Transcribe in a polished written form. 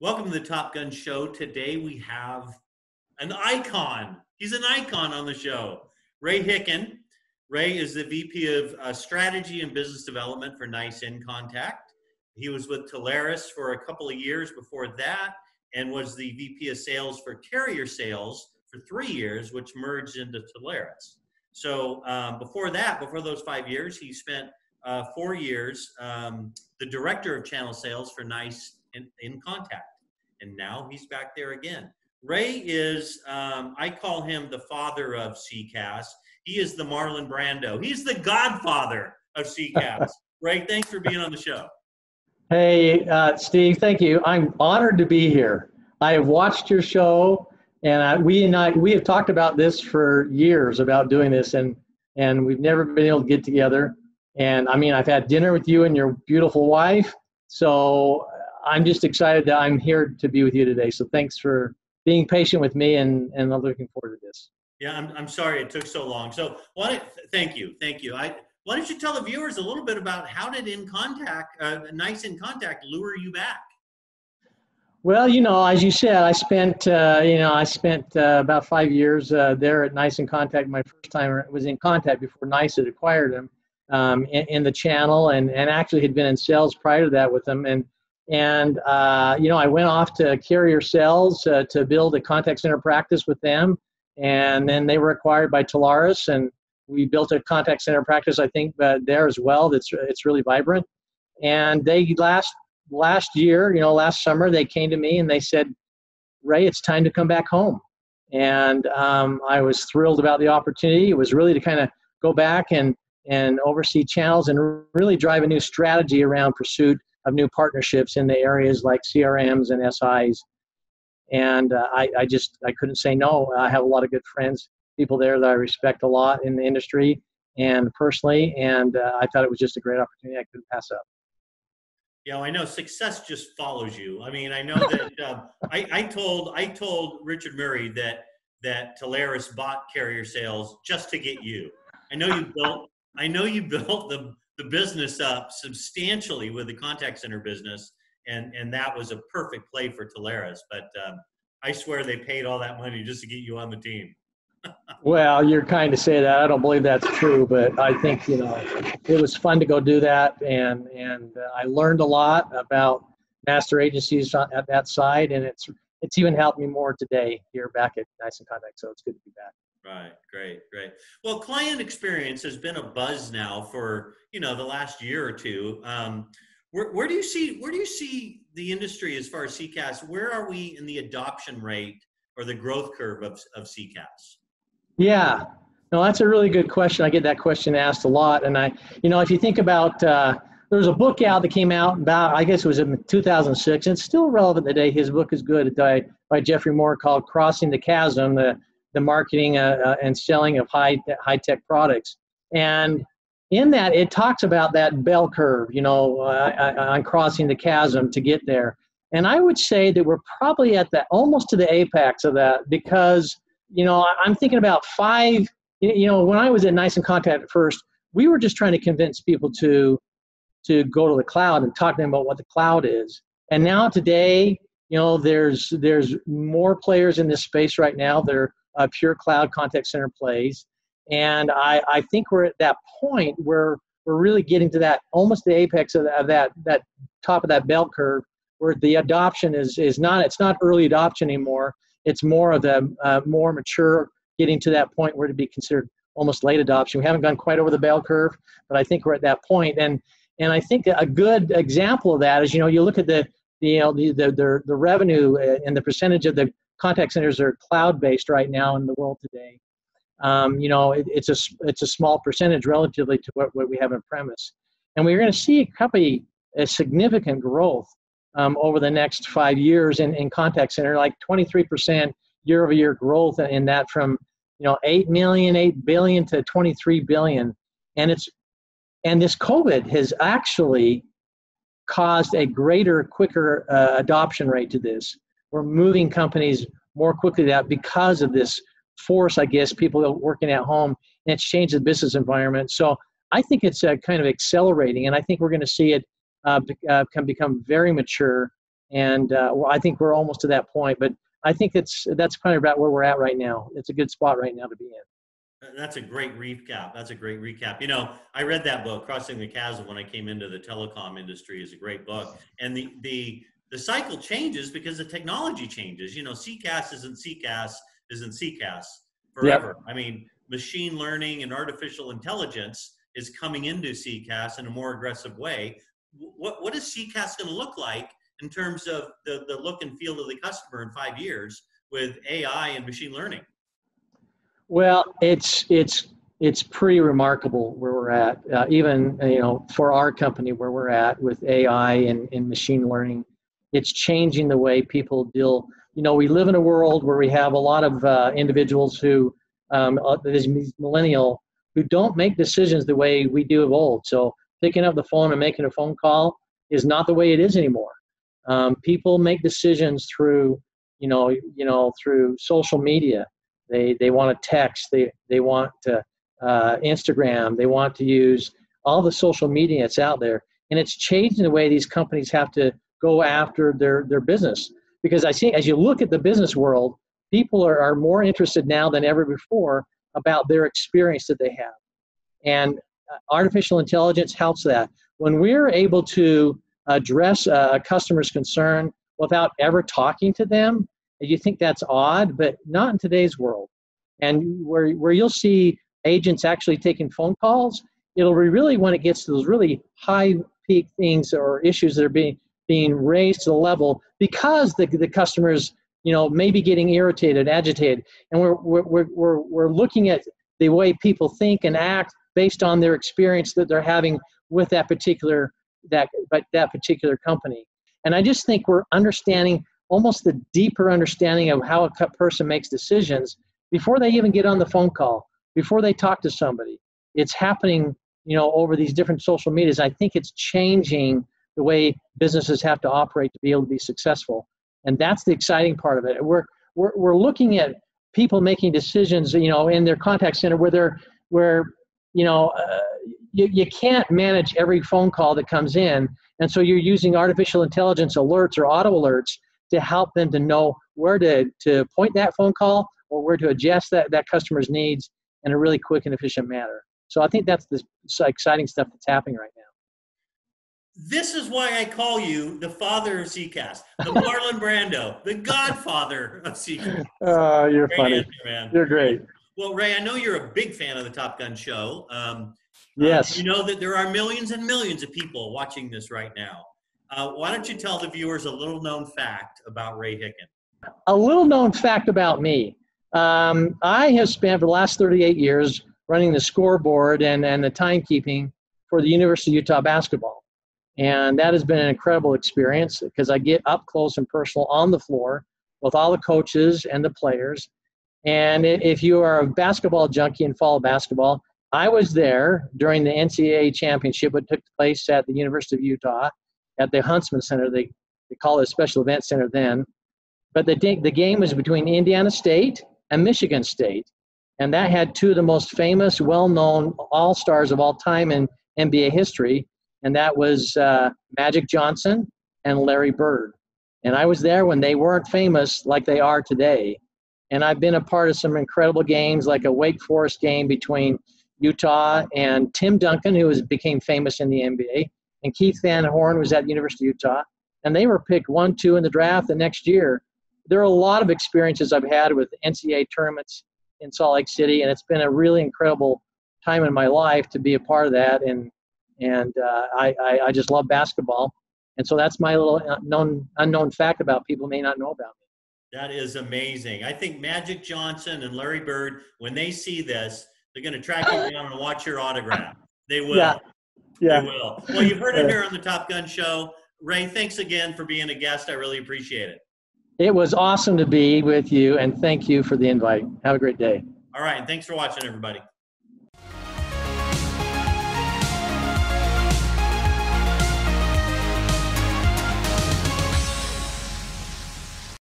Welcome to the Top Gun Show. Today we have an icon. He's an icon on the show. Ray Hicken. Ray is the VP of Strategy and Business Development for NiceInContact. He was with Telarus for a couple of years before that and was the VP of Sales for Carrier Sales for 3 years, which merged into Telarus. So before those 5 years, he spent 4 years the Director of Channel Sales for NiceInContact. And now he's back there again. Ray is, I call him the father of CCAS. He is the Marlon Brando. He's the godfather of CCAS. Ray, thanks for being on the show. Hey, Steve, thank you. I'm honored to be here. I have watched your show, and we have talked about this for years, about doing this, and we've never been able to get together. And I mean, I've had dinner with you and your beautiful wife, so I'm just excited that I'm here to be with you today. So thanks for being patient with me, and I'm looking forward to this. Yeah, I'm sorry it took so long. So thank you. Why don't you tell the viewers a little bit about how did NiceInContact lure you back? Well, as you said, I spent about 5 years there at NiceInContact. My first time was in contact before Nice had acquired them in the channel, and actually had been in sales prior to that with them. And I went off to Carrier Sales to build a contact center practice with them, and then they were acquired by Telarus, and we built a contact center practice, I think, there as well. It's really vibrant. And they last summer, they came to me and they said, "Ray, it's time to come back home." And I was thrilled about the opportunity. It was really to kind of go back and oversee channels and really drive a new strategy around pursuit of new partnerships in the areas like CRMs and SIs. And I couldn't say no. I have a lot of good friends, people there that I respect a lot in the industry and personally, and I thought it was just a great opportunity I couldn't pass up. Yeah, I know success just follows you. I mean, I know that I told Richard Murray that Telarus bought Carrier Sales just to get you. I know you built the business up substantially with the contact center business, and that was a perfect play for Telarus. But I swear they paid all that money just to get you on the team. Well, you're kind to say that. I don't believe that's true, but I think it was fun to go do that, and I learned a lot about master agencies at that side, and it's even helped me more today here back at NiceInContact. So it's good to be back. Right, great. Well, client experience has been a buzz now for the last year or two. Where do you see the industry as far as CCAS? Where are we in the adoption rate or the growth curve of CCAS? Yeah, no, that's a really good question. I get that question asked a lot, and if you think about, there was a book out that came out about, I guess it was in 2006, and it's still relevant today. His book is good, by Jeffrey Moore, called "Crossing the Chasm: The Marketing and Selling of High-Tech Products." And in that, it talks about that bell curve, on crossing the chasm to get there. And I would say that we're probably at almost to the apex of that, because I'm thinking about when I was at NiceInContact at first, we were just trying to convince people to go to the cloud and talk to them about what the cloud is. And now today, there's more players in this space right now. They're pure cloud contact center plays. And I think we're at that point where we're really getting to that, almost the apex of that top of that bell curve, where the adoption it's not early adoption anymore. It's more of the more mature, getting to that point where to be considered almost late adoption. We haven't gone quite over the bell curve, but I think we're at that point. And I think a good example of that is, you look at the revenue and the percentage of the contact centers that are cloud-based right now in the world today. It's a small percentage relatively to what we have in premise. And we're going to see a significant growth over the next 5 years in contact center, like 23% year-over-year growth in that, from 8 billion to 23 billion. And this COVID has actually caused a quicker adoption rate to this. We're moving companies more quickly to that because of this force, I guess, people are working at home, and it's changed the business environment. So I think it's kind of accelerating, and I think we're going to see it can become very mature And well, I think we're almost to that point, but I think that's kind of about where we're at right now. It's a good spot right now to be in. That's a great recap. That's a great recap. You know, I read that book, Crossing the Chasm, when I came into the telecom industry. Is a great book. And the cycle changes because the technology changes. You know, CCAS isn't CCAS forever. Yep. I mean, machine learning and artificial intelligence is coming into CCAS in a more aggressive way. What is CCAS going to look like in terms of the look and feel of the customer in 5 years with AI and machine learning? Well, it's pretty remarkable where we're at. Even for our company where we're at with AI and machine learning, it's changing the way people deal. You know, we live in a world where we have a lot of individuals who, these millennial, who don't make decisions the way we do of old. So picking up the phone and making a phone call is not the way it is anymore. People make decisions through, through social media. They want to text. They want to Instagram. They want to use all the social media that's out there, and it's changing the way these companies have to go after their business. Because I see, as you look at the business world, people are more interested now than ever before about their experience that they have, and artificial intelligence helps that. When we're able to address a customer's concern without ever talking to them, you think that's odd, but not in today's world. And where you'll see agents actually taking phone calls, it'll be really when it gets to those really high peak things or issues that are being raised to the level because the customers, may be getting irritated, agitated, and we're looking at the way people think and act based on their experience that they're having with that particular company. And I just think we're understanding almost the deeper understanding of how a person makes decisions before they even get on the phone call, before they talk to somebody. It's happening, over these different social medias. I think it's changing the way businesses have to operate to be able to be successful. And that's the exciting part of it. We're looking at people making decisions, in their contact center where you can't manage every phone call that comes in. And so you're using artificial intelligence alerts or auto alerts to help them to know where to point that phone call or where to adjust that customer's needs in a really quick and efficient manner. So I think that's the exciting stuff that's happening right now. This is why I call you the father of CCAS, the Marlon Brando, the godfather of CCAS. You're Great funny. answer, man. You're great. Well, Ray, I know you're a big fan of the Top Gun show. Yes. You know that there are millions and millions of people watching this right now. Why don't you tell the viewers a little known fact about Ray Hicken? A little known fact about me. I have spent the last 38 years running the scoreboard and the timekeeping for the University of Utah basketball. And that has been an incredible experience because I get up close and personal on the floor with all the coaches and the players. And if you are a basketball junkie and follow basketball, I was there during the NCAA championship, which took place at the University of Utah at the Huntsman Center. They call it a special event center then. But the game was between Indiana State and Michigan State. And that had two of the most famous, well-known all-stars of all time in NBA history. And that was Magic Johnson and Larry Bird. And I was there when they weren't famous like they are today. And I've been a part of some incredible games, like a Wake Forest game between Utah and Tim Duncan, who became famous in the NBA, and Keith Van Horn was at the University of Utah. And they were picked 1, 2 in the draft the next year. There are a lot of experiences I've had with NCAA tournaments in Salt Lake City, and it's been a really incredible time in my life to be a part of that. And I just love basketball. And so that's my little unknown fact about people may not know about me. That is amazing. I think Magic Johnson and Larry Bird, when they see this, they're going to track you down and watch your autograph. They will. Yeah. They will. Well, you've heard it here on the Top Gun Show. Ray, thanks again for being a guest. I really appreciate it. It was awesome to be with you, and thank you for the invite. Have a great day. All right, and thanks for watching, everybody.